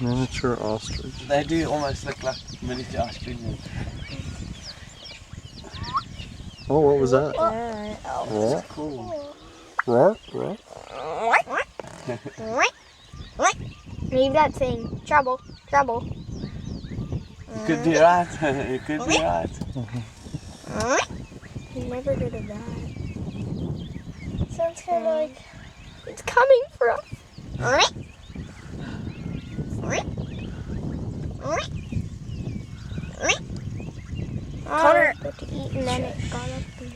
Miniature ostrich. They do almost look like miniature ostriches. Oh, what was that? Oh, that's cool. Roar? Roar? Maybe that's saying trouble, trouble. You could be right. You could be right. I'm never good at that. Sounds kind of like it's coming for us. Connor got to eat and then it got up and